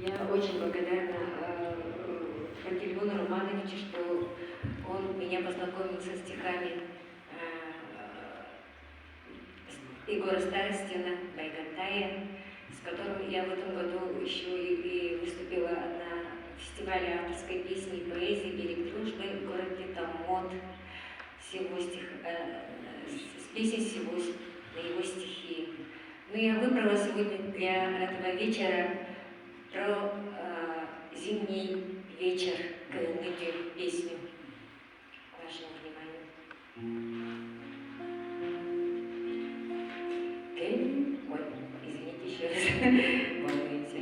Я очень благодарна Пантелеймону Романовичу, что он меня познакомил со стихами Егора Старостина, Байгантая, с которым я в этом году еще и выступила на фестивале авторской песни и поэзии «Берег дружбы», город Детамот, всего с песен всего на его стихи. Ну, я выбрала сегодня для этого вечера про зимний вечер к нынче песню. Вашему вниманию. Ой, извините еще раз, волнуете.